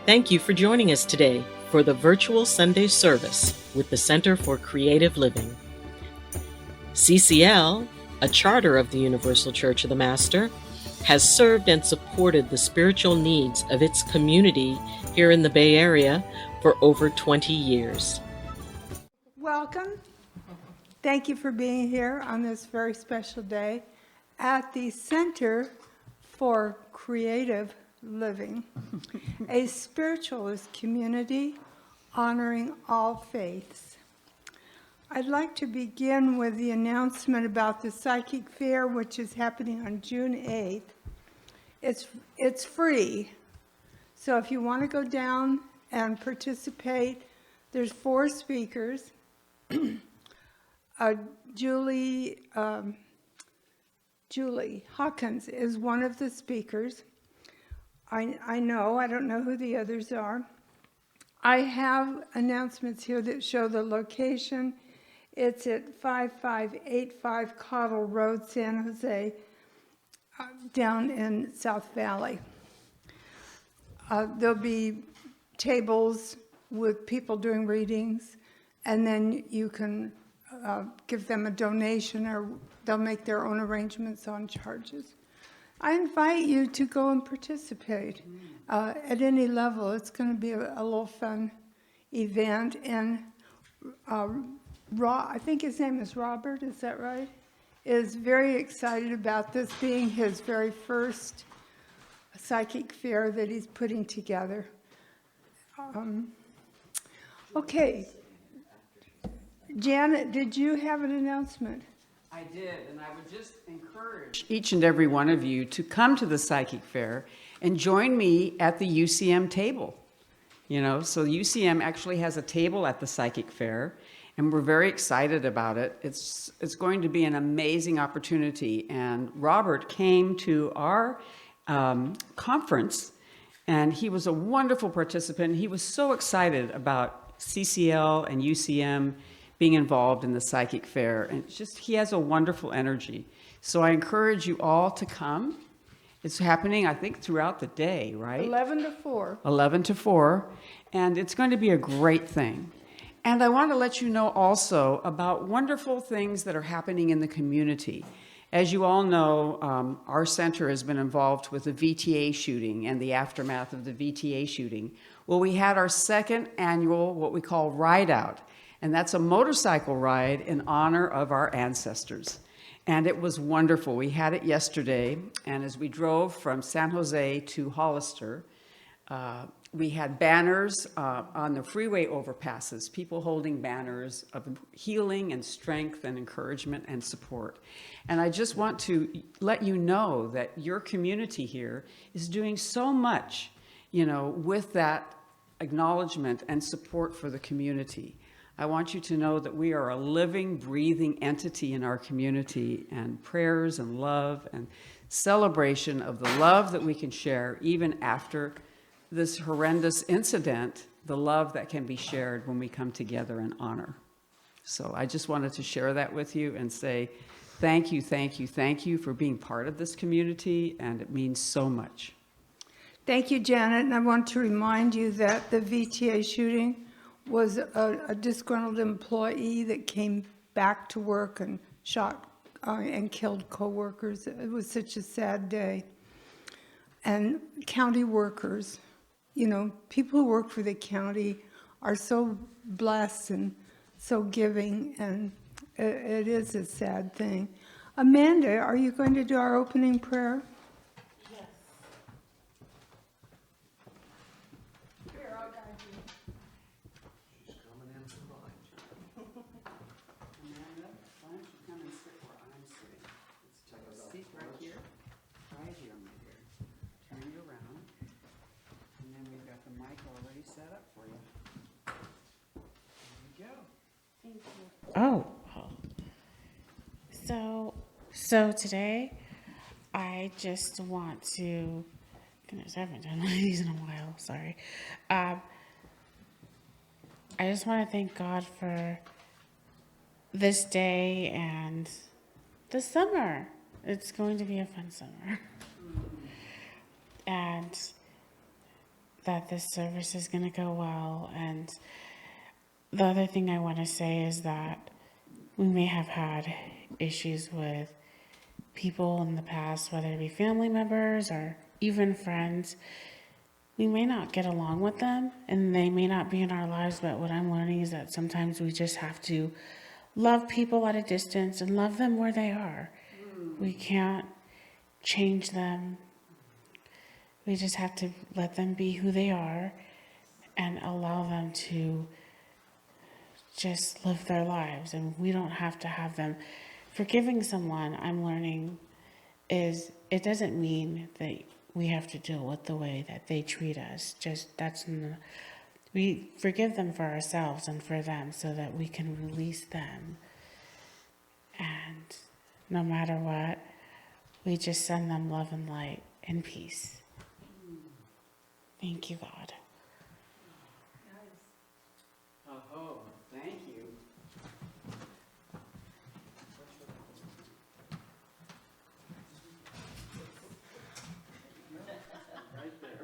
Thank you for joining us today for the virtual Sunday service with the Center for Creative Living. CCL, a charter of the Universal Church of the Master, has served and supported the spiritual needs of its community here in the Bay Area for over 20 years. Welcome. Thank you for being here on this very special day at the Center for Creative Living, a spiritualist community honoring all faiths. I'd like to begin with the announcement about the Psychic Fair, which is happening on June 8th. It's free, so if you want to go down and participate, there's 4 speakers. Julie Hawkins is one of the speakers. I don't know who the others are. I have announcements here that show the location. It's at 5585 Cottle Road, San Jose, down in South Valley. There'll be tables with people doing readings, and then you can give them a donation, or they'll make their own arrangements on charges. I invite you to go and participate at any level. It's going to be a little fun event. And I think his name is Robert, is that right? Is very excited about this being his very first psychic fair that he's putting together. Okay. Janet, did you have an announcement? I did, and I would just encourage each and every one of you to come to the Psychic Fair and join me at the UCM table. So UCM actually has a table at the Psychic Fair, and we're very excited about it. It's going to be an amazing opportunity, and Robert came to our conference, and he was a wonderful participant. He was so excited about CCL and UCM being involved in the Psychic Fair, and he has a wonderful energy. So I encourage you all to come. It's happening, I think, throughout the day, right? 11 to 4. 11 to 4, and it's going to be a great thing. And I want to let you know also about wonderful things that are happening in the community. As you all know, our center has been involved with the VTA shooting and the aftermath of the VTA shooting. Well, we had our second annual, what we call Ride Out, and that's a motorcycle ride in honor of our ancestors. And it was wonderful. We had it yesterday, and as we drove from San Jose to Hollister, we had banners on the freeway overpasses, people holding banners of healing and strength and encouragement and support. And I just want to let you know that your community here is doing so much, with that acknowledgement and support for the community. I want you to know that we are a living, breathing entity in our community, and prayers and love and celebration of the love that we can share even after this horrendous incident, the love that can be shared when we come together in honor. So I just wanted to share that with you and say thank you, thank you, thank you for being part of this community, and it means so much. Thank you, Janet. And I want to remind you that the VTA shooting was a disgruntled employee that came back to work and shot and killed coworkers. It was such a sad day. And county workers, people who work for the county are so blessed and so giving, and it is a sad thing. Amanda, are you going to do our opening prayer? So today, I just want to, goodness, I haven't done one of these in a while, sorry. I just want to thank God for this day and the summer. It's going to be a fun summer. And that this service is going to go well. And the other thing I want to say is that we may have had issues with people in the past, whether it be family members or even friends. We may not get along with them and they may not be in our lives, but what I'm learning is that sometimes we just have to love people at a distance and love them where they are. We can't change them. We just have to let them be who they are and allow them to just live their lives. And we don't have to have them. Forgiving someone, I'm learning, is it doesn't mean that we have to deal with the way that they treat us. We forgive them for ourselves and for them so that we can release them. And no matter what, we just send them love and light and peace. Thank you, God. Oh, thank you.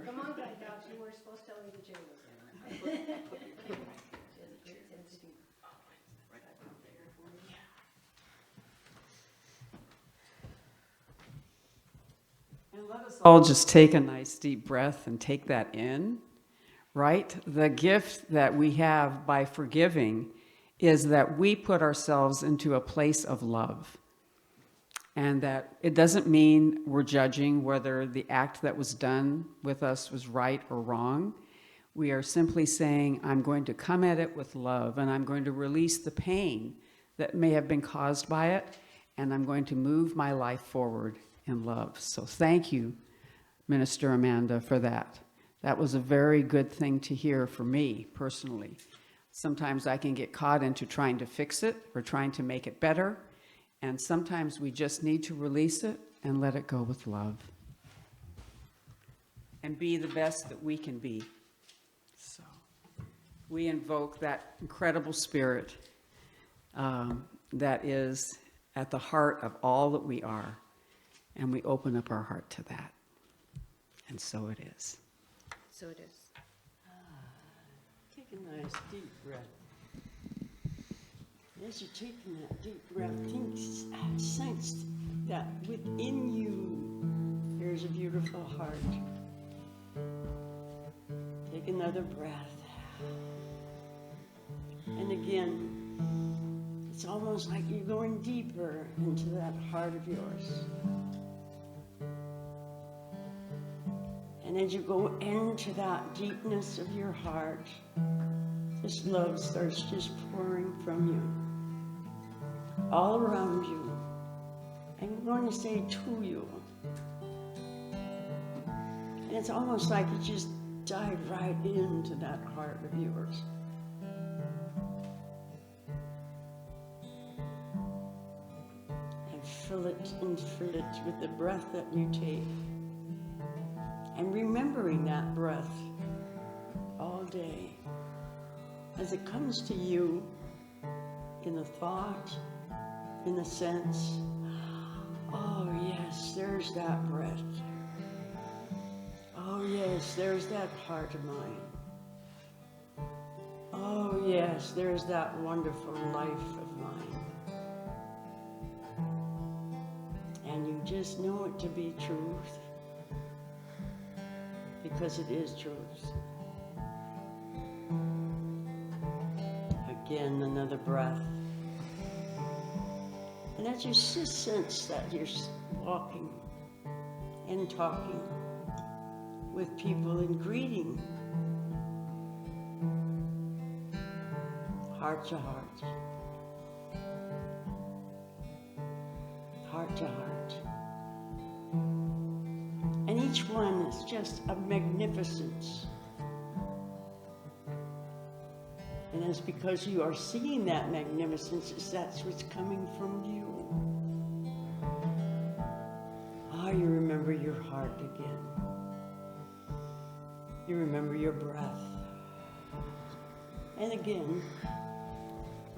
Come on, guys, you were supposed to tell me the chair was in. And let us all just take a nice deep breath and take that in, right? The gift that we have by forgiving is that we put ourselves into a place of love. And that it doesn't mean we're judging whether the act that was done with us was right or wrong. We are simply saying, I'm going to come at it with love, and I'm going to release the pain that may have been caused by it, and I'm going to move my life forward in love. So thank you, Minister Amanda, for that. That was a very good thing to hear for me personally. Sometimes I can get caught into trying to fix it or trying to make it better. And sometimes we just need to release it and let it go with love. And be the best that we can be. So we invoke that incredible spirit that is at the heart of all that we are. And we open up our heart to that. And so it is. So it is. Take a nice deep breath. As you're taking that deep breath, sense that within you there's a beautiful heart. Take another breath. And again, it's almost like you're going deeper into that heart of yours. And as you go into that deepness of your heart, this love starts just pouring from you, all around you. And I'm going to say to you. And it's almost like you just dive right into that heart of yours. And fill it with the breath that you take. And remembering that breath all day as it comes to you in a thought, in a sense. Oh yes, there's that breath. Oh yes, there's that heart of mine. Oh yes, there's that wonderful life of mine. And you just know it to be truth. Because it is truth. Again, another breath. And as you just sense that you're walking and talking with people and greeting, heart to heart, heart to heart. And each one is just a magnificence. And it's because you are seeing that magnificence, that's what's coming from you. You remember your heart again. You remember your breath. And again,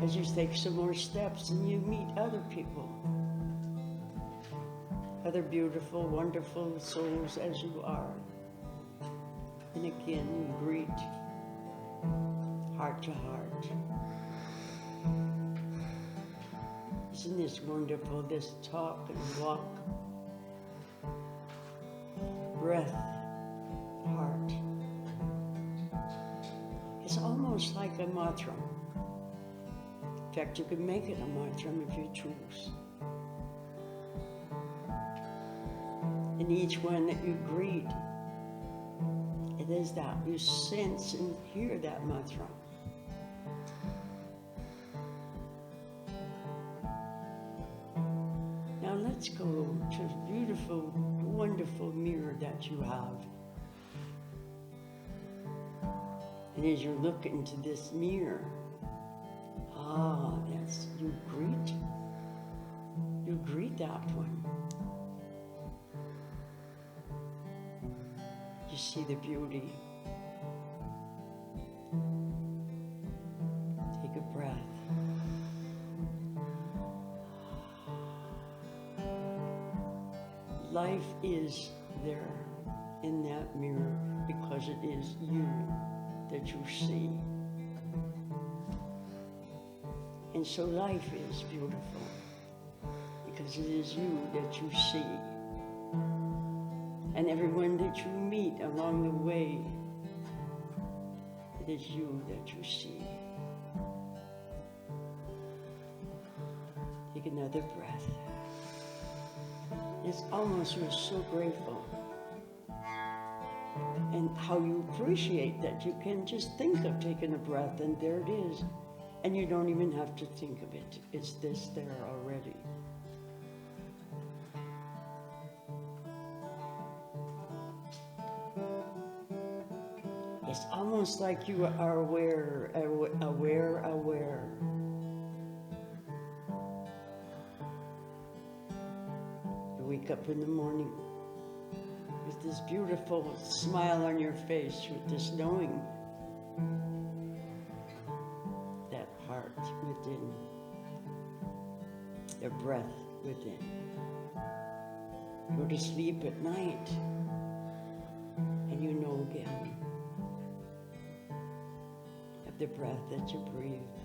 as you take some more steps and you meet other people, other beautiful, wonderful souls as you are, And again, you greet heart to heart. Isn't this wonderful, this talk and walk? Breath, heart. It's almost like a mantra. In fact, you can make it a mantra if you choose. And each one that you greet, it is that you sense and hear that mantra. Now let's go to the beautiful, wonderful mirror that you have. And as you look into this mirror, that's, you greet that one. You see the beauty. Take a breath. Life is there in that mirror because it is you that you see. And so life is beautiful because it is you that you see. And everyone that you meet along the way, it is you that you see. Take another breath. It's almost, you're so grateful. And how you appreciate that you can just think of taking a breath and there it is. And you don't even have to think of it. It's this there already. It's almost like you are aware. You wake up in the morning with this beautiful smile on your face, with this knowing that heart within, the breath within. You go to sleep at night and you know again of the breath that you breathe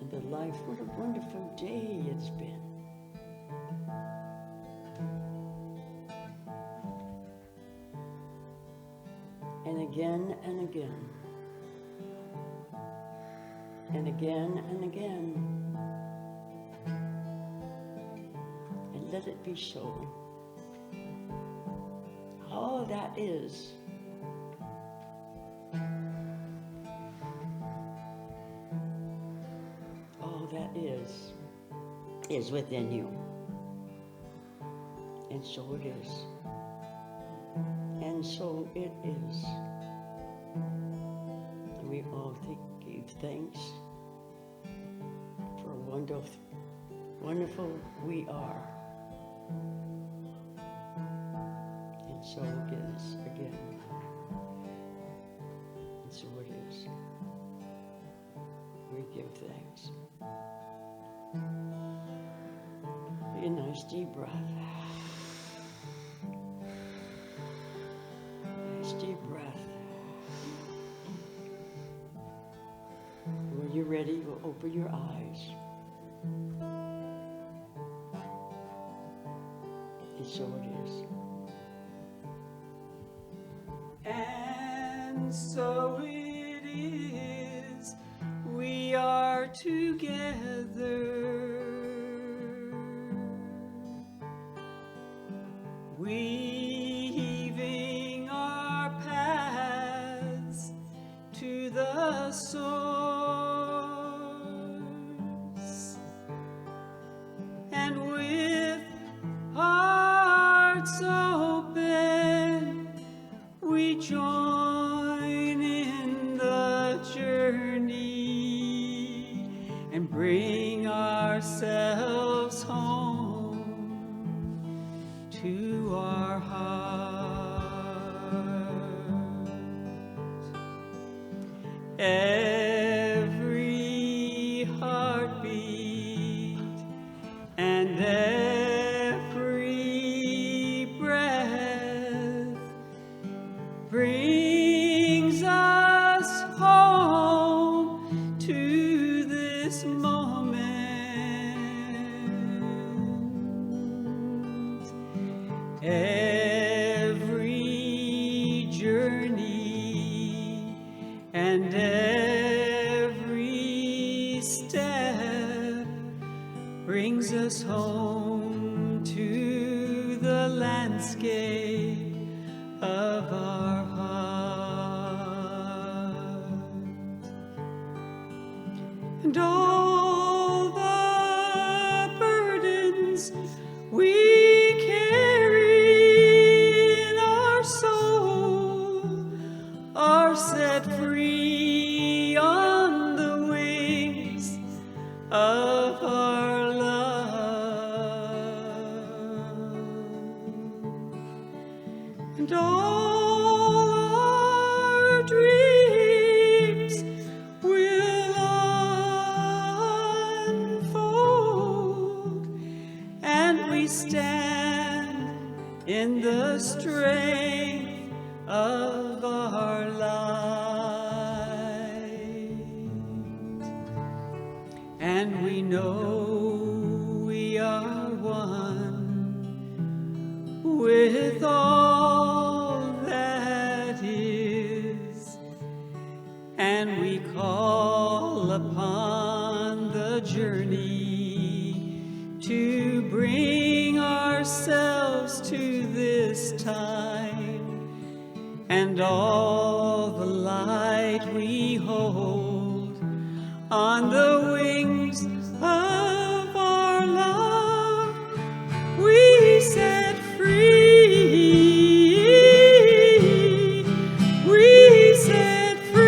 and the life. What a wonderful day it's been. And again and again. And again and again. And let it be so. All that is within you. And so it is. And so it is. And we all give thanks for wonderful we are. And so it is again. And so it is. We give thanks. Take a nice deep breath. Nice deep breath. When you're ready, you'll open your eyes. And so it is. And so it is, we are together, weaving our paths to the source, and with hearts open, we join in the journey and bring ourselves home to our heart. Every heartbeat and every breath brings to this moment. Every journey and every step brings us home to the landscape of our heart. And all the burdens we carry in our soul are set free on the wings of our love. And all our dreams will unfold, and we stand in the strength of our light. And we know we are one with all that is, and we call upon the journey to bring ourselves to this time, and all the light we hold on the wings of our love we set free. We set free.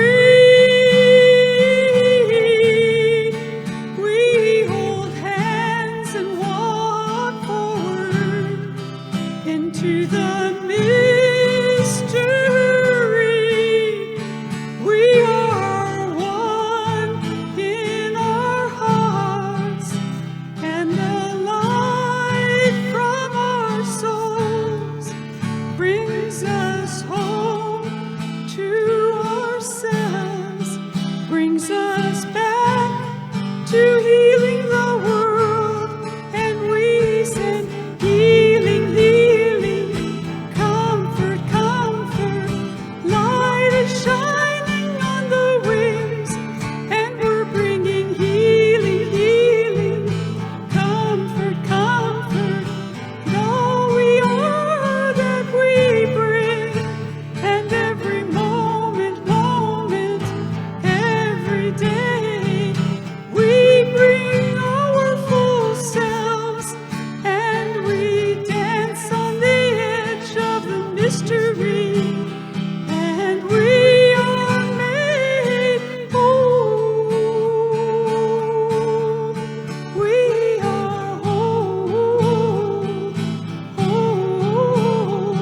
We hold hands and walk forward into the mystery. We are one in our hearts, and the light from our souls brings us home to ourselves, brings us back to healing the world. And we send healing, healing, comfort, comfort. Light is shining on the wings, and we're bringing healing, healing, comfort, comfort. And all we are that we bring, and every moment, moment, every day, we bring our full selves, and we dance on the edge of the mystery, and we are made whole. We are whole, whole.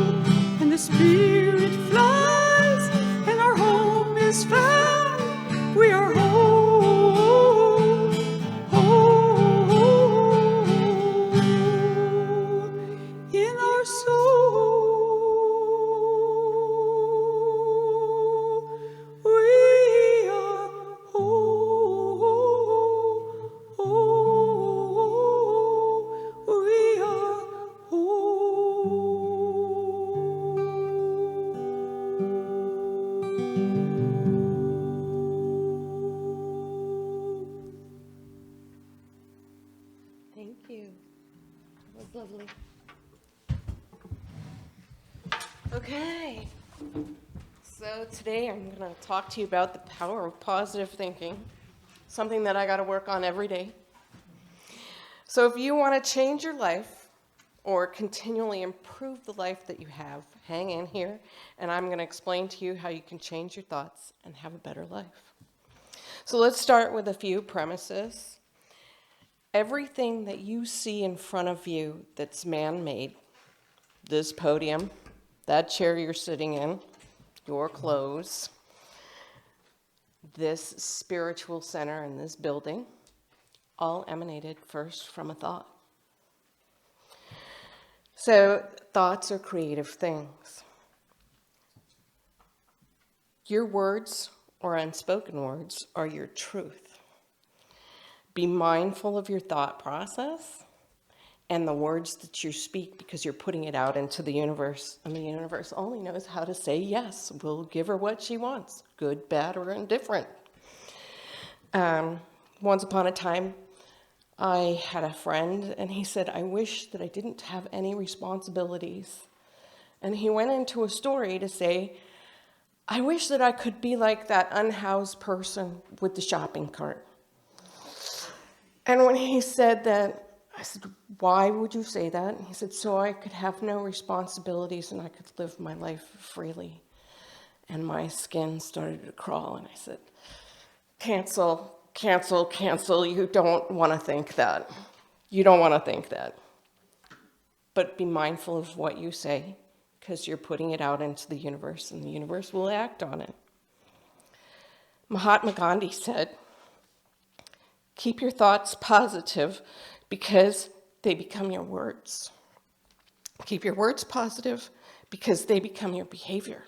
And the Spirit flies, and our home is found. We are whole, whole in our soul. We are whole, whole. We are whole. Thank you. That was lovely. Okay. So today I'm going to talk to you about the power of positive thinking, something that I got to work on every day. So if you want to change your life or continually improve the life that you have, hang in here, and I'm going to explain to you how you can change your thoughts and have a better life. So let's start with a few premises. Everything that you see in front of you that's man-made, this podium, that chair you're sitting in, your clothes, this spiritual center in this building, all emanated first from a thought. So thoughts are creative things. Your words or unspoken words are your truth. Be mindful of your thought process and the words that you speak, because you're putting it out into the universe, and the universe only knows how to say yes. We'll give her what she wants, good, bad, or indifferent. Once upon a time, I had a friend, and he said, I wish that I didn't have any responsibilities. And he went into a story to say, I wish that I could be like that unhoused person with the shopping cart. And when he said that, I said, why would you say that? And he said, so I could have no responsibilities and I could live my life freely. And my skin started to crawl, and I said, cancel, cancel, cancel. You don't want to think that. You don't want to think that. But be mindful of what you say, because you're putting it out into the universe, and the universe will act on it. Mahatma Gandhi said, keep your thoughts positive because they become your words. Keep your words positive because they become your behavior.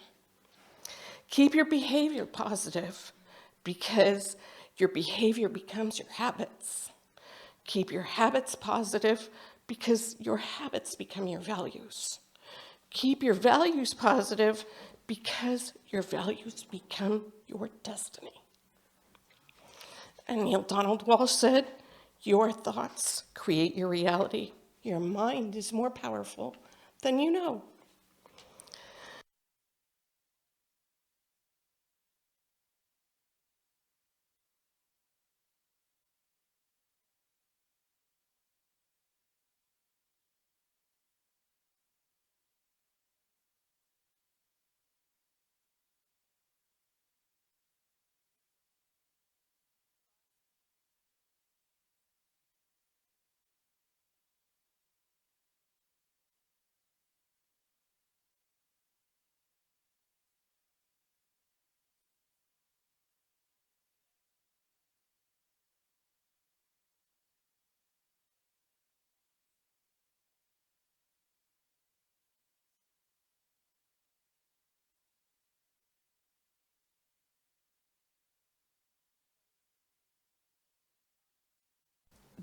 Keep your behavior positive because your behavior becomes your habits. Keep your habits positive because your habits become your values. Keep your values positive because your values become your destiny. And Neil Donald Walsh said, your thoughts create your reality. Your mind is more powerful than you know.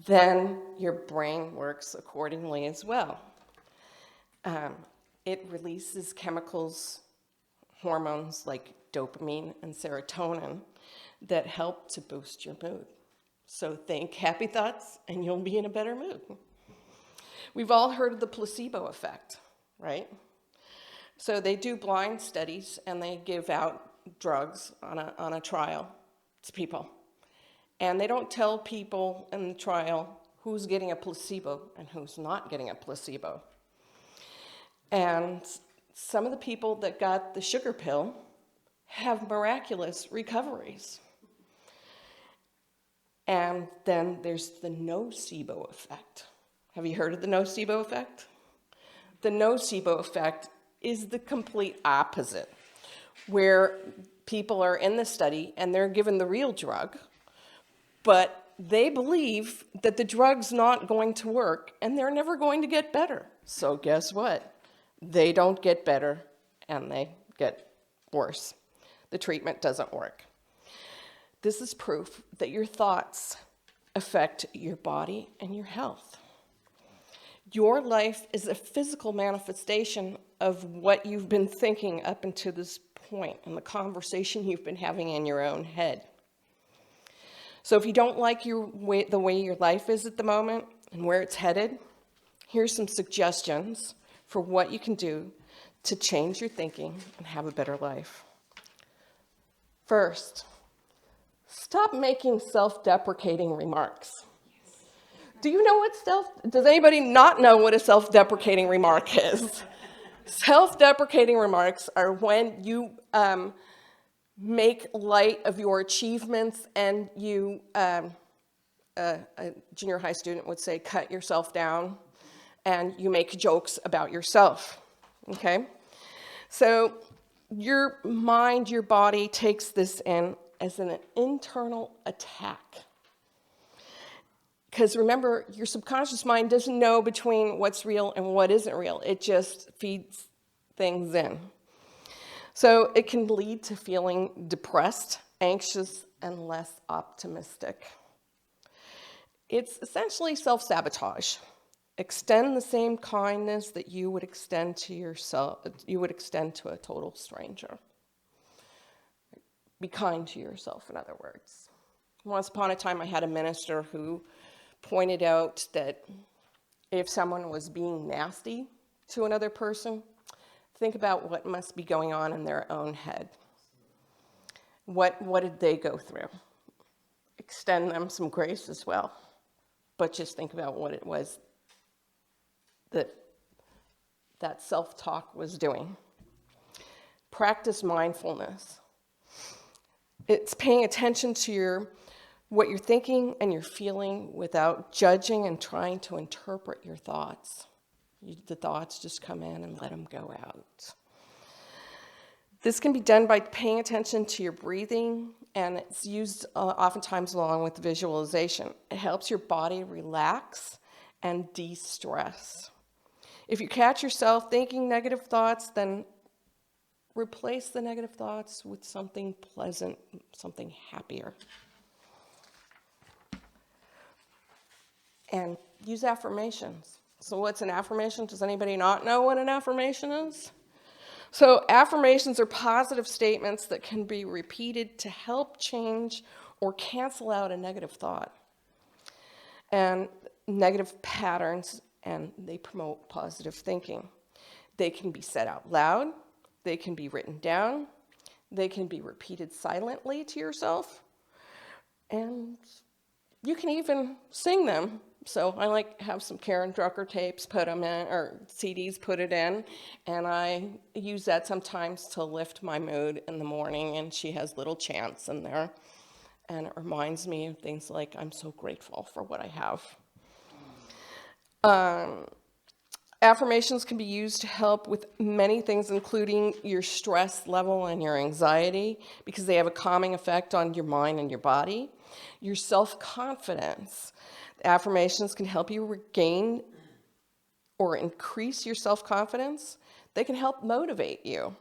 Then your brain works accordingly as well. It releases chemicals, hormones like dopamine and serotonin that help to boost your mood. So think happy thoughts and you'll be in a better mood. We've all heard of the placebo effect, right? So they do blind studies and they give out drugs on a trial to people. And they don't tell people in the trial who's getting a placebo and who's not getting a placebo. And some of the people that got the sugar pill have miraculous recoveries. And then there's the nocebo effect. Have you heard of the nocebo effect? The nocebo effect is the complete opposite, where people are in the study and they're given the real drug, but they believe that the drug's not going to work and they're never going to get better. So guess what? They don't get better and they get worse. The treatment doesn't work. This is proof that your thoughts affect your body and your health. Your life is a physical manifestation of what you've been thinking up until this point and the conversation you've been having in your own head. So if you don't like the way your life is at the moment and where it's headed, here's some suggestions for what you can do to change your thinking and have a better life. First, stop making self-deprecating remarks. Do you know does anybody not know what a self-deprecating remark is? Self-deprecating remarks are when you make light of your achievements and you, a junior high student would say, cut yourself down, and you make jokes about yourself, okay? So your mind, your body takes this in as an internal attack. Because remember, your subconscious mind doesn't know between what's real and what isn't real. It just feeds things in. So it can lead to feeling depressed, anxious, and less optimistic. It's essentially self-sabotage. Extend the same kindness that you would extend to yourself, you would extend to a total stranger. Be kind to yourself, in other words. Once upon a time, I had a minister who pointed out that if someone was being nasty to another person, think about what must be going on in their own head. What did they go through? Extend them some grace as well. But just think about what it was that self-talk was doing. Practice mindfulness. It's paying attention to what you're thinking and you're feeling without judging and trying to interpret your thoughts. The thoughts just come in and let them go out. This can be done by paying attention to your breathing, and it's used oftentimes along with visualization. It helps your body relax and de-stress. If you catch yourself thinking negative thoughts, then replace the negative thoughts with something pleasant, something happier. And use affirmations. So what's an affirmation? Does anybody not know what an affirmation is? So affirmations are positive statements that can be repeated to help change or cancel out a negative thought and negative patterns, and they promote positive thinking. They can be said out loud, they can be written down, they can be repeated silently to yourself, and you can even sing them. So I like have some Karen Drucker tapes, put them in, or CDs, put it in, and I use that sometimes to lift my mood in the morning, and she has little chants in there, and it reminds me of things like I'm so grateful for what I have. Affirmations can be used to help with many things, including your stress level and your anxiety, because they have a calming effect on your mind and your body. Your self-confidence. Affirmations can help you regain or increase your self-confidence. They can help motivate you.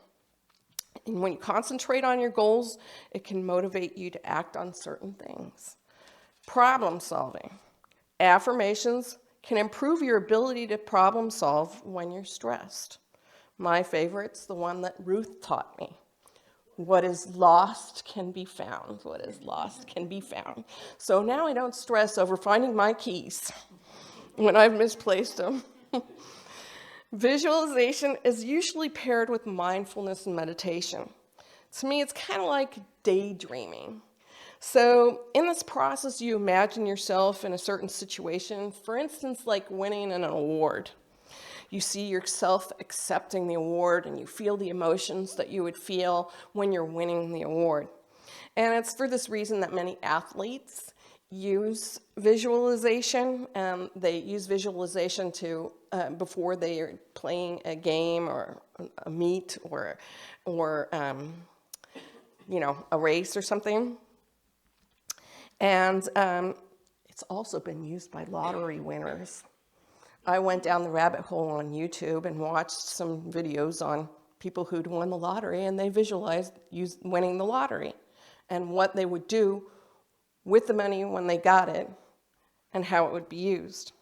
And when you concentrate on your goals, it can motivate you to act on certain things. Problem solving. Affirmations can improve your ability to problem solve when you're stressed. My favorite's the one that Ruth taught me. What is lost can be found. What is lost can be found. So now I don't stress over finding my keys when I've misplaced them. Visualization is usually paired with mindfulness and meditation. To me, it's kind of like daydreaming. So in this process, you imagine yourself in a certain situation, for instance, like winning an award. You see yourself accepting the award, and you feel the emotions that you would feel when you're winning the award. And it's for this reason that many athletes use visualization. They use visualization to before they are playing a game or a meet or a race or something. And it's also been used by lottery winners. I went down the rabbit hole on YouTube and watched some videos on people who'd won the lottery, and they visualized winning the lottery and what they would do with the money when they got it and how it would be used.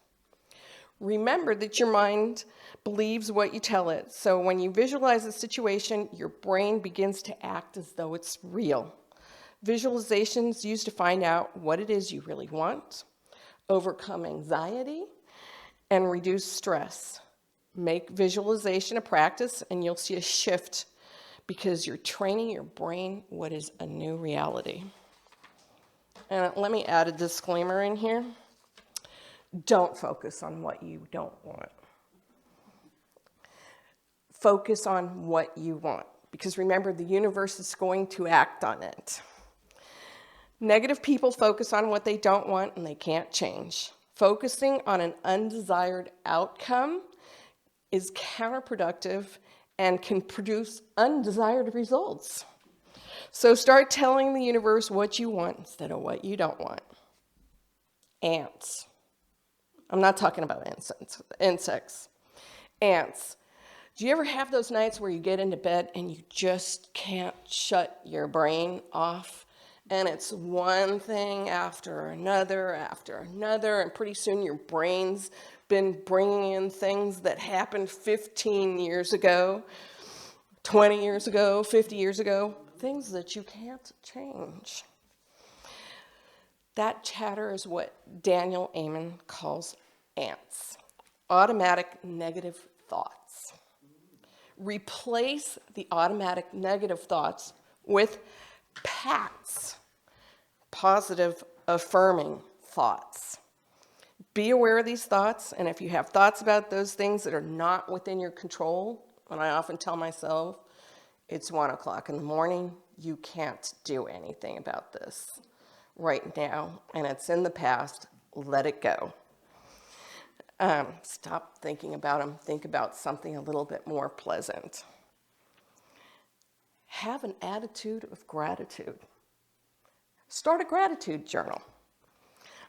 Remember that your mind believes what you tell it. So when you visualize a situation, your brain begins to act as though it's real. Visualizations used to find out what it is you really want, overcome anxiety, and reduce stress. Make visualization a practice, and you'll see a shift because you're training your brain what is a new reality. And let me add a disclaimer in here. Don't focus on what you don't want. Focus on what you want, because remember, the universe is going to act on it. Negative people focus on what they don't want and they can't change. Focusing on an undesired outcome is counterproductive and can produce undesired results. So start telling the universe what you want instead of what you don't want. Ants. I'm not talking about insects. Ants. Do you ever have those nights where you get into bed and you just can't shut your brain off? And it's one thing after another, and pretty soon your brain's been bringing in things that happened 15 years ago, 20 years ago, 50 years ago, things that you can't change. That chatter is what Daniel Amen calls ants, automatic negative thoughts. Replace the automatic negative thoughts with PATs, positive affirming thoughts. Be aware of these thoughts, and if you have thoughts about those things that are not within your control, and I often tell myself, it's 1 o'clock in the morning, you can't do anything about this right now, and it's in the past, let it go. Stop thinking about them, think about something a little bit more pleasant. Have an attitude of gratitude. Start a gratitude journal.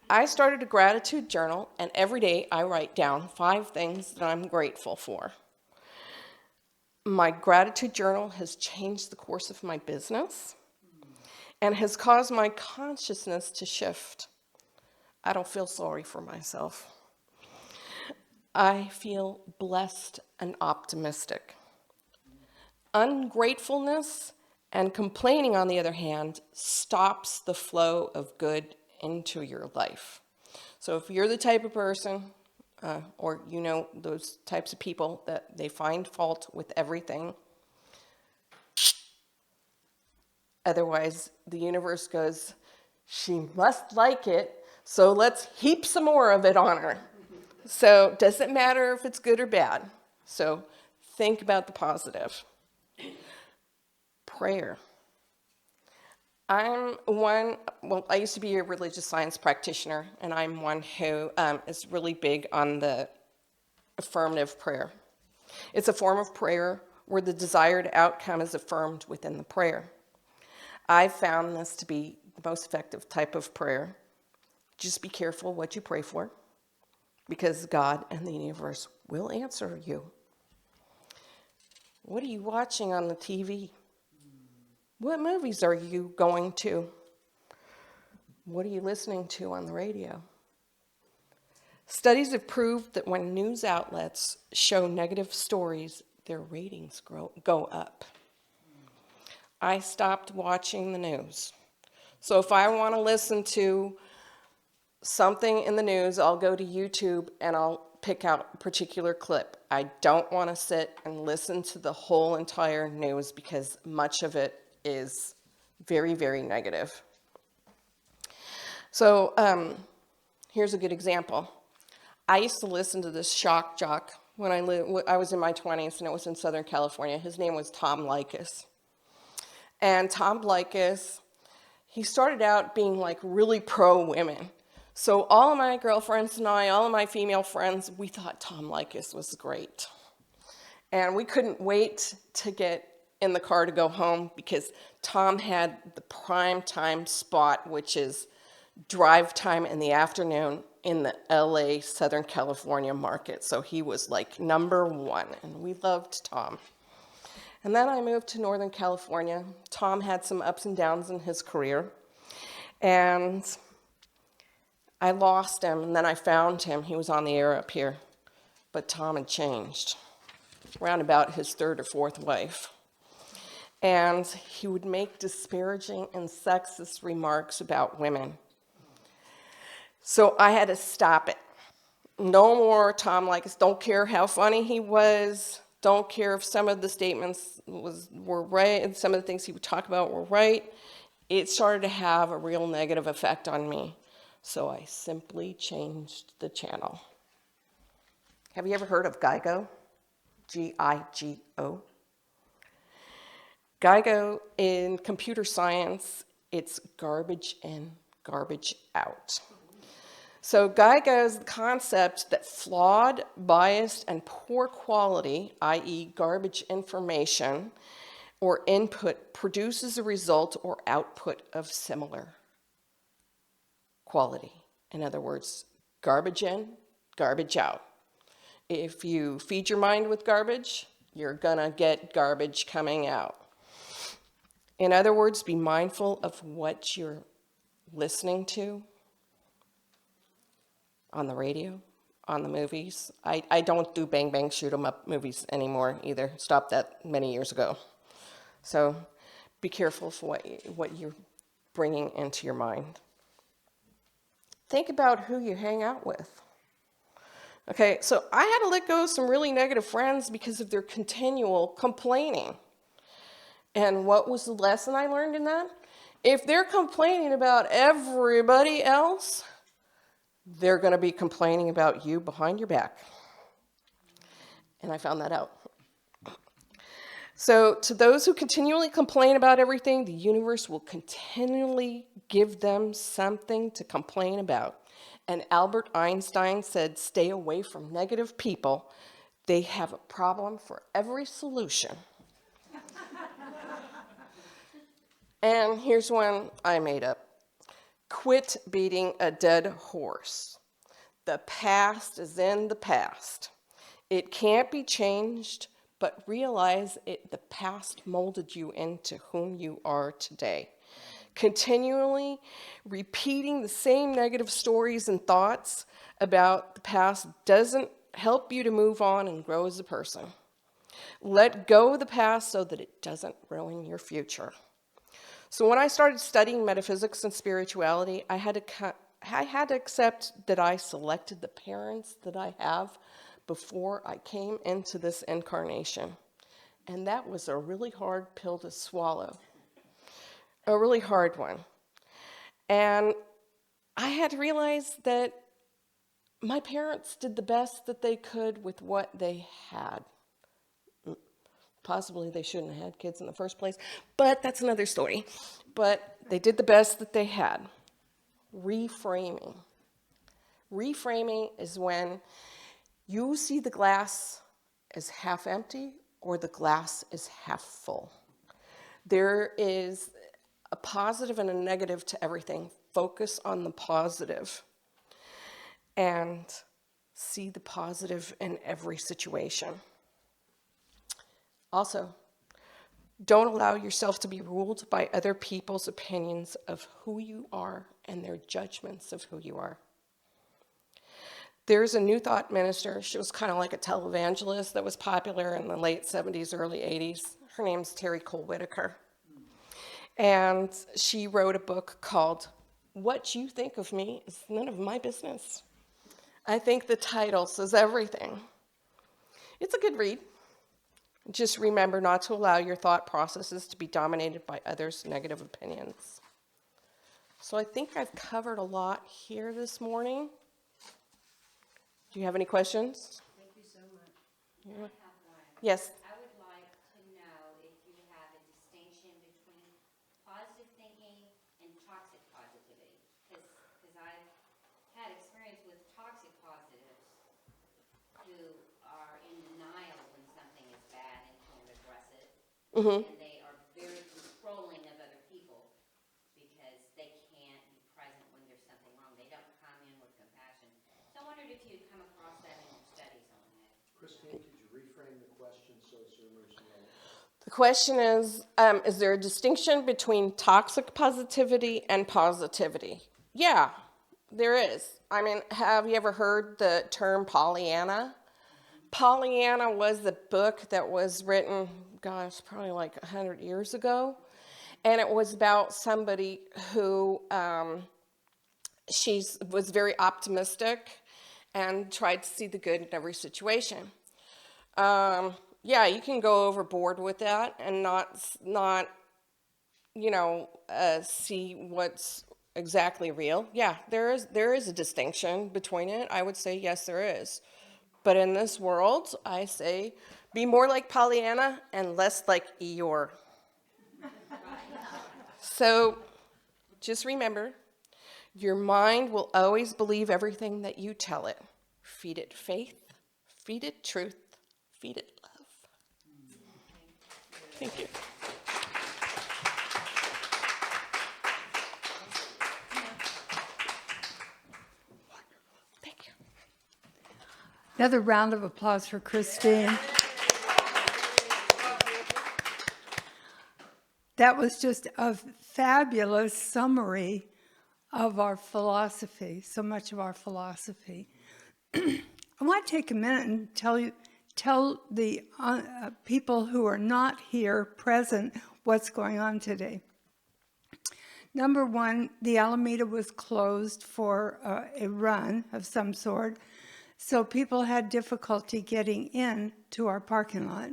I started a gratitude journal, and every day I write down 5 things that I'm grateful for. My gratitude journal has changed the course of my business and has caused my consciousness to shift. I don't feel sorry for myself. I feel blessed and optimistic. Ungratefulness and complaining, on the other hand, stops the flow of good into your life. So if you're the type of person, or you know those types of people that they find fault with everything, otherwise the universe goes, she must like it, so let's heap some more of it on her. So it doesn't matter if it's good or bad. So think about the positive. Prayer. I used to be a religious science practitioner, and I'm one who is really big on the affirmative prayer. It's a form of prayer where the desired outcome is affirmed within the prayer. I found this to be the most effective type of prayer. Just be careful what you pray for, because God and the universe will answer you. What are you watching on the TV? What movies are you going to? What are you listening to on the radio? Studies have proved that when news outlets show negative stories, their ratings go up. I stopped watching the news. So if I want to listen to something in the news, I'll go to YouTube and I'll pick out a particular clip. I don't want to sit and listen to the whole entire news because much of it is very, very negative. So here's a good example. I used to listen to this shock jock when I was in my 20s, and it was in Southern California. His name was Tom Likas. And Tom Likas, he started out being like really pro-women. So all of my girlfriends and I, all of my female friends, we thought Tom Likas was great. And we couldn't wait to get in the car to go home because Tom had the prime time spot, which is drive time in the afternoon in the LA, Southern California market. So he was like #1, and we loved Tom. And then I moved to Northern California. Tom had some ups and downs in his career, and I lost him, and then I found him. He was on the air up here, but Tom had changed, around about his 3rd or 4th wife. And he would make disparaging and sexist remarks about women. So I had to stop it. No more Tom Likas. Don't care how funny he was. Don't care if some of the statements were right and some of the things he would talk about were right. It started to have a real negative effect on me. So I simply changed the channel. Have you ever heard of GIGO? G-I-G-O. GIGO, in computer science, it's garbage in, garbage out. So GIGO is the concept that flawed, biased, and poor quality, i.e. garbage information or input, produces a result or output of similar quality. In other words, garbage in, garbage out. If you feed your mind with garbage, you're gonna get garbage coming out. In other words, be mindful of what you're listening to on the radio, on the movies. I don't do bang bang shoot 'em up movies anymore either. Stopped that many years ago. So be careful for what you're bringing into your mind. Think about who you hang out with. Okay, so I had to let go of some really negative friends because of their continual complaining. And what was the lesson I learned in that? If they're complaining about everybody else, they're going to be complaining about you behind your back. And I found that out. So to those who continually complain about everything, the universe will continually give them something to complain about. And Albert Einstein said, stay away from negative people. They have a problem for every solution. And here's one I made up. Quit beating a dead horse. The past is in the past. It can't be changed, but realize the past molded you into whom you are today. Continually repeating the same negative stories and thoughts about the past doesn't help you to move on and grow as a person. Let go of the past so that it doesn't ruin your future. So when I started studying metaphysics and spirituality, I had to accept that I selected the parents that I have before I came into this incarnation. And that was a really hard pill to swallow, a really hard one. And I had to realize that my parents did the best that they could with what they had. Possibly they shouldn't have had kids in the first place, but that's another story. But they did the best that they had. Reframing. Reframing is when you see the glass as half empty or the glass is half full. There is a positive and a negative to everything. Focus on the positive and see the positive in every situation. Also, don't allow yourself to be ruled by other people's opinions of who you are and their judgments of who you are. There's a New Thought minister. She was kind of like a televangelist that was popular in the late 70s, early 80s. Her name's Terry Cole Whitaker. And she wrote a book called What You Think of Me Is None of My Business. I think the title says everything. It's a good read. Just remember not to allow your thought processes to be dominated by others' negative opinions. So I think I've covered a lot here this morning. Do you have any questions? Thank you so much. Yeah. I have one. Yes. I would like to know if you have a distinction between positive thinking and toxic positivity. Because I've had experience with toxic positives who are in denial when something is bad and can't address it. Mm-hmm. And they are very controlling of other people because they can't be present when there's something wrong. They don't come in with compassion. So I wondered if you'd come across that in your studies on that. Christine, could you reframe the question so Zoomers know? The question is there a distinction between toxic positivity and positivity? Yeah, there is. I mean, have you ever heard the term Pollyanna? Pollyanna was a book that was written, gosh, probably like 100 years ago. And it was about somebody who was very optimistic and tried to see the good in every situation. Yeah, you can go overboard with that and not see what's exactly real. Yeah, there is a distinction between it. I would say yes, there is. But in this world, I say be more like Pollyanna and less like Eeyore. So just remember, your mind will always believe everything that you tell it. Feed it faith, feed it truth, feed it love. Thank you. Thank you. Another round of applause for Christine. that was just a fabulous summary of our philosophy, so much of our philosophy. I want to take a minute and tell the people who are not here present what's going on today. Number one, the Alameda was closed for a run of some sort, so people had difficulty getting in to our parking lot.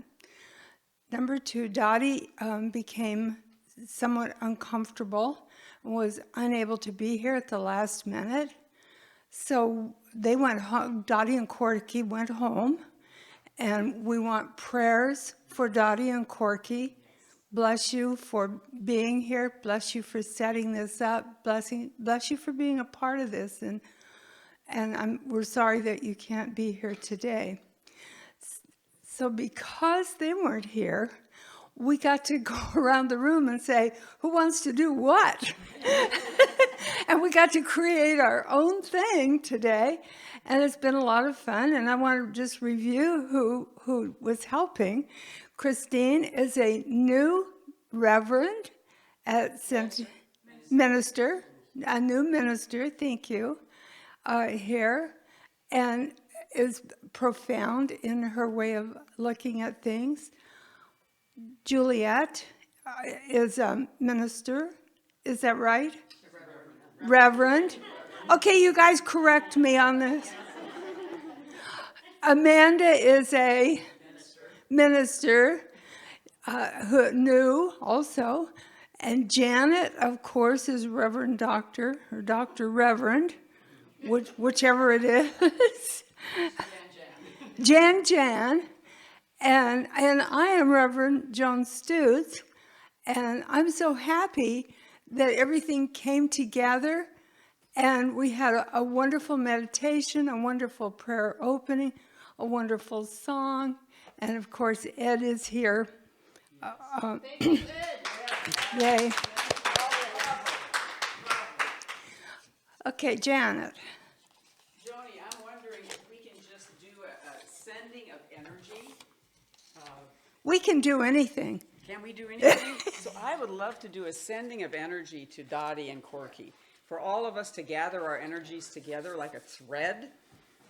Number two, Dottie became somewhat uncomfortable and was unable to be here at the last minute. So they went home, Dottie and Corky went home, and we want prayers for Dottie and Corky. Bless you for being here. Bless you for setting this up. Bless you for being a part of this. And we're sorry that you can't be here today. So because they weren't here, we got to go around the room and say, who wants to do what? And we got to create our own thing today. And it's been a lot of fun. And I want to just review who was helping. Christine is a new reverend at minister, a new minister, thank you, here, and is profound in her way of looking at things. Juliet is a minister, is that right? Reverend. Okay, you guys correct me on this. Amanda is a minister, who new also, and Janet, of course, is Reverend Doctor, or Dr. Reverend, whichever it is. Jan, and I am Reverend Joan Stutz, and I'm so happy that everything came together, and we had a wonderful meditation, a wonderful prayer opening, a wonderful song, and of course Ed is here. Yay. Okay, Janet. Joni, I'm wondering if we can just do a sending of energy. We can do anything. Can we do anything? So I would love to do a sending of energy to Dottie and Corky. For all of us to gather our energies together like a thread,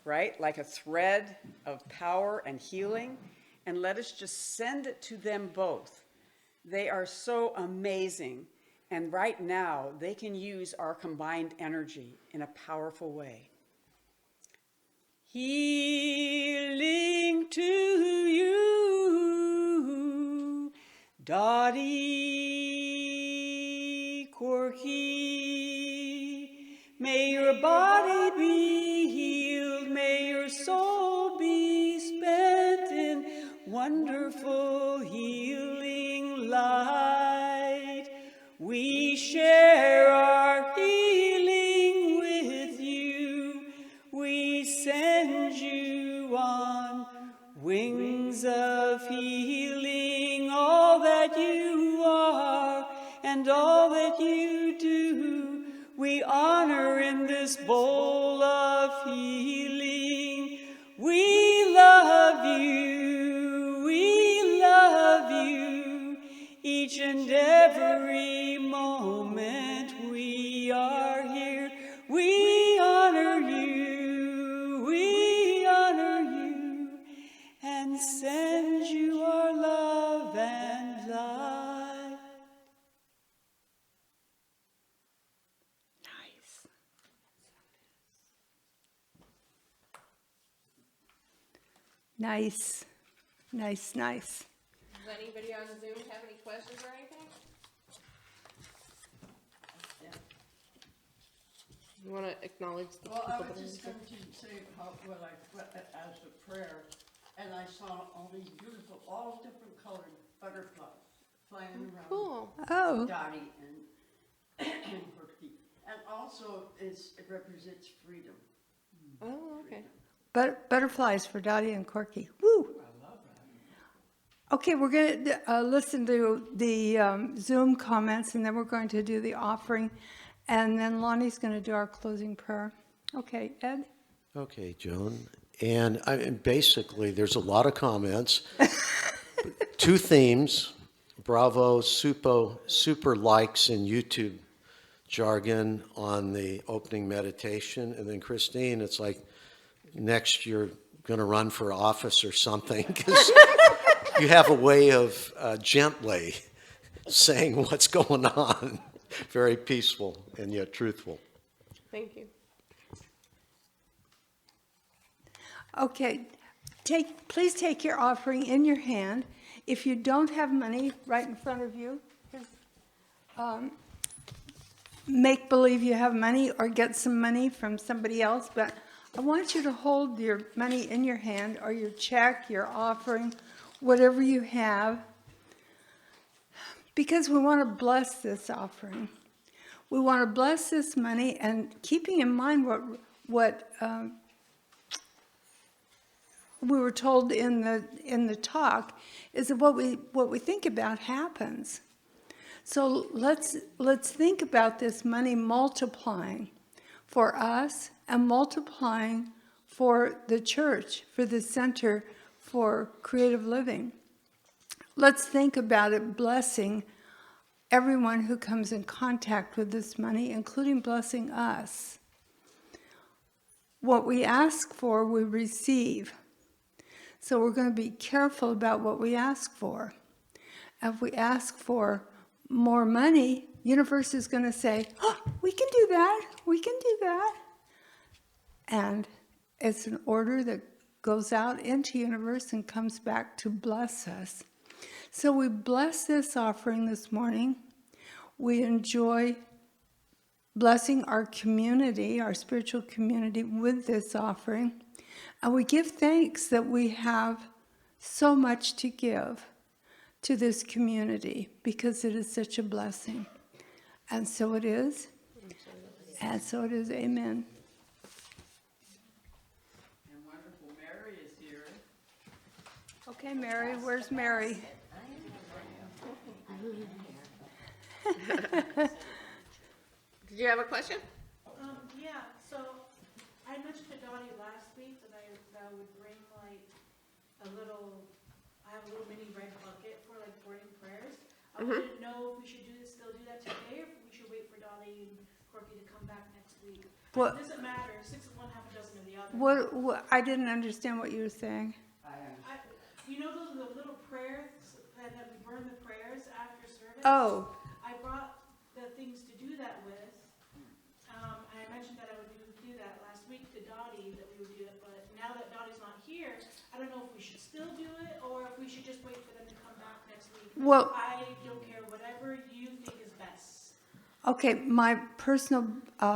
right? Like a thread of power and healing. And let us just send it to them both. They are so amazing. And right now, they can use our combined energy in a powerful way. Healing to you, Dottie Corky. May your body be healed, may your soul be spent in wonderful healing light. We share our healing with you. We send you on wings of healing. All that you are and all that you do, we honor in this bowl of healing. We love you, each and every moment we are here. We honor you, and send you our love and light. Nice. Does anybody on Zoom have any questions or anything? You want to acknowledge the Well, I people was that are just on going to say how, when I went as a prayer, and I saw all these beautiful, all different colored butterflies flying around Cool. Oh, Dottie and Corky. And also it represents freedom. Oh, okay. butterflies for Dottie and Corky. Woo! Okay, we're going to listen to the Zoom comments, and then we're going to do the offering, and then Lonnie's going to do our closing prayer. Okay, Ed? Okay, Joan. And basically, there's a lot of comments. Two themes. bravo, super likes in YouTube jargon on the opening meditation. And then Christine, it's like next you're going to run for office or something, because you have a way of gently saying what's going on. Very peaceful and yet truthful. Thank you. Okay, please take your offering in your hand. If you don't have money right in front of you, make believe you have money or get some money from somebody else, but I want you to hold your money in your hand, or your check, your offering, whatever you have, because we want to bless this offering. We want to bless this money, and keeping in mind what we were told in the talk is that what we think about happens. So let's think about this money multiplying for us and multiplying for the church, for the Center for Creative Living. Let's think about it blessing everyone who comes in contact with this money, including blessing us. What we ask for, we receive. So we're going to be careful about what we ask for. If we ask for more money, universe is going to say, oh, we can do that, we can do that. And it's an order that goes out into universe and comes back to bless us. So we bless this offering this morning. We enjoy blessing our community, our spiritual community, with this offering. And we give thanks that we have so much to give to this community, because it is such a blessing. And so it is. And so it is. Amen. And wonderful Mary is here. Okay, Mary, where's Mary? Did you have a question? Yeah, so I mentioned to Dottie last week that I would bring like I have a little mini red bucket for like morning prayers. I didn't know if we should still do that today, or if we should wait for Dottie and Corky to come back next week. What? It doesn't matter, 6 of one, half a dozen of the other. What? I didn't understand what you were saying. You know those are the little prayers that we burn the prayers after service? Oh, I brought the things to do that with. I mentioned that I would do that last week to Dottie, that we would do it, but now that Dottie's not here, I don't know if we should still do it, or if we should just wait for them to come back next week. well, I don't care, whatever you think is best. okay, my personal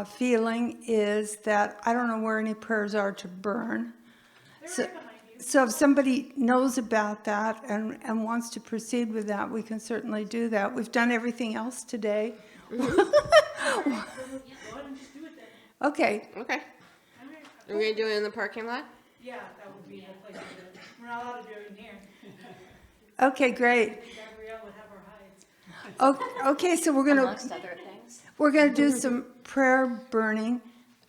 feeling is that I don't know where any prayers are to burn. They're So, right behind you. so if somebody knows about that and wants to proceed with that, we can certainly do that. We've done everything else today. Go ahead and just do it then. Okay, Okay. All right. Are we going to do it in the parking lot? Yeah, that would be the place to do it. We're not allowed to do it in here. okay, great. Gabrielle would have her hides. Okay, so we're gonna Amongst other things. do some prayer burning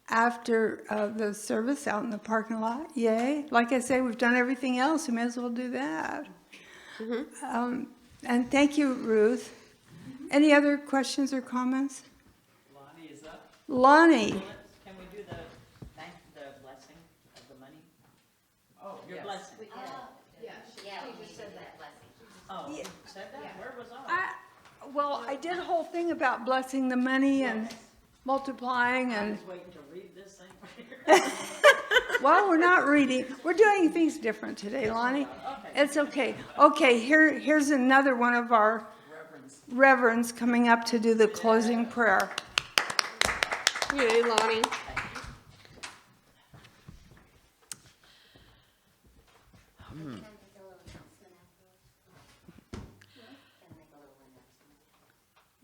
after the service out in the parking lot. Yay! Like I say, we've done everything else. We may as well do that. And thank you, Ruth. Any other questions or comments? Lonnie is up. Lonnie. Can we do the blessing of the money? Oh, your Yes. blessing. Yeah, we just said that blessing. Oh, you said that? Where was I? I did a whole thing about blessing the money and multiplying I and, was waiting to read this thing. well, we're not reading. We're doing things different today, Lonnie. Okay. It's okay. Okay, here's another one of our reverends coming up to do the closing prayer. Yay, Lonnie.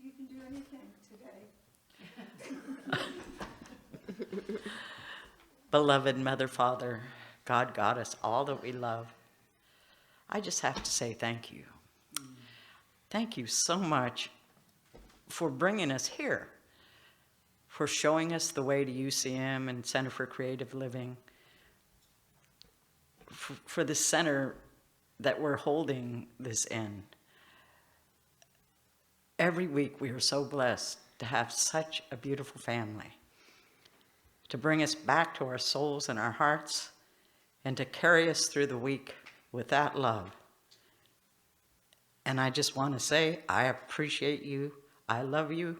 You can do anything today. Beloved Mother, Father, God got us all that we love. I just have to say thank you. Thank you so much for bringing us here, for showing us the way to UCM and Center for Creative Living, for the center that we're holding this in. every week we are so blessed to have such a beautiful family, to bring us back to our souls and our hearts, and to carry us through the week with that love. And I just want to say, I appreciate you, I love you,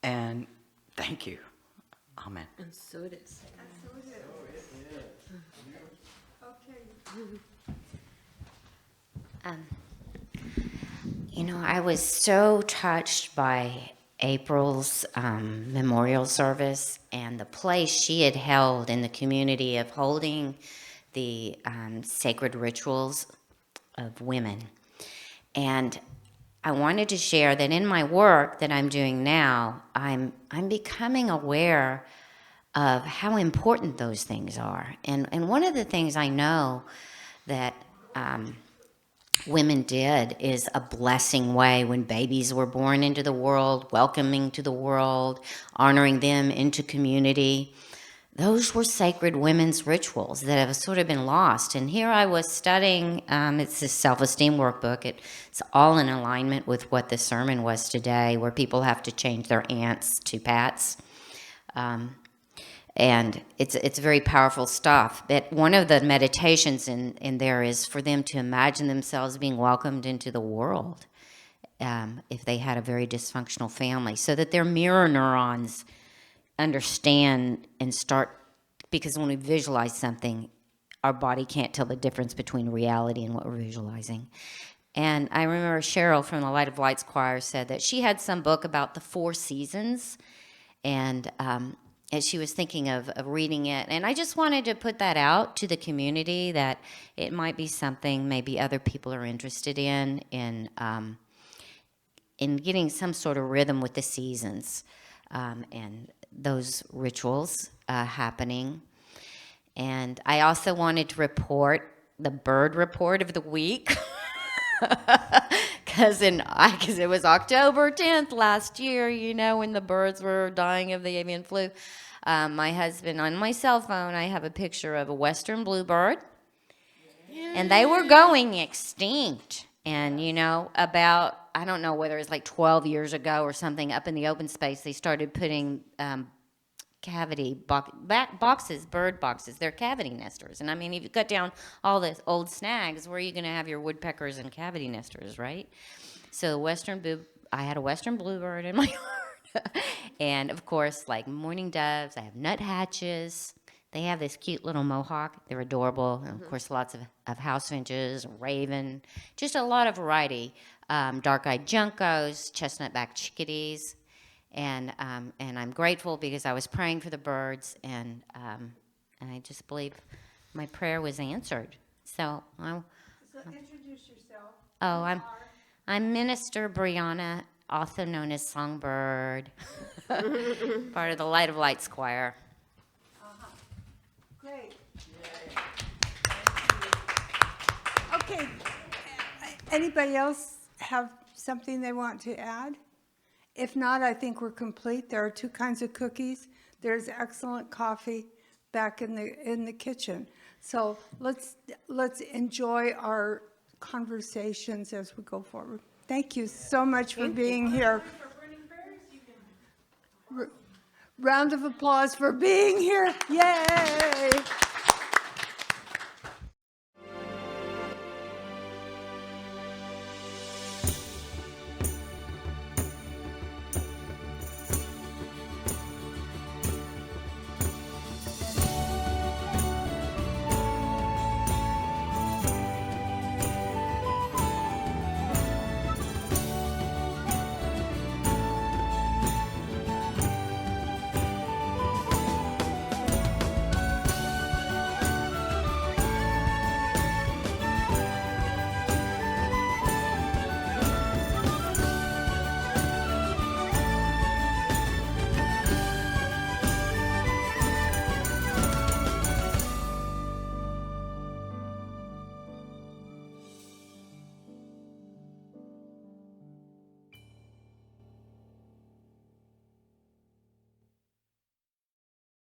and thank you. Amen. And so it is. You know, I was so touched by April's memorial service and the place she had held in the community of holding the sacred rituals of women. And I wanted to share that in my work that I'm doing now, I'm becoming aware of how important those things are. And one of the things I know that women did is a blessing way when babies were born into the world, welcoming to the world, honoring them into community. Those were sacred women's rituals that have sort of been lost. And here I was studying, it's a self-esteem workbook. It's all in alignment with what the sermon was today, where people have to change their ants to pats. And it's very powerful stuff. But one of the meditations in there is for them to imagine themselves being welcomed into the world if they had a very dysfunctional family, so that their mirror neurons understand and start, because when we visualize something, our body can't tell the difference between reality and what we're visualizing. And I remember Cheryl from the Light of Lights Choir said that she had some book about the 4 seasons, and she was thinking of reading it. And I just wanted to put that out to the community, that it might be something maybe other people are interested in getting some sort of rhythm with the seasons and those rituals happening. And I also wanted to report the bird report of the week. Because it was October 10th last year, you know, when the birds were dying of the avian flu. My husband, on my cell phone, I have a picture of a western bluebird. And they were going extinct. And, you know, about, I don't know whether it was like 12 years ago or something, up in the open space, they started putting bird boxes. They're cavity nesters. And I mean, if you cut down all the old snags, where are you going to have your woodpeckers and cavity nesters, right? So I had a western bluebird in my yard. And of course, like mourning doves, I have nuthatches. They have this cute little mohawk. They're adorable. And of course, lots of house finches, raven, just a lot of variety. Dark-eyed juncos, chestnut-backed chickadees. And I'm grateful because I was praying for the birds, and I just believe my prayer was answered. So introduce yourself. Oh, I'm Minister Brianna, also known as Songbird, part of the Light of Lights Choir. Great. Okay. Anybody else have something they want to add? If not, I think we're complete. There are 2 kinds of cookies. There's excellent coffee back in the kitchen. So let's enjoy our conversations as we go forward. Thank you so much for being here. Round of applause for being here. Yay!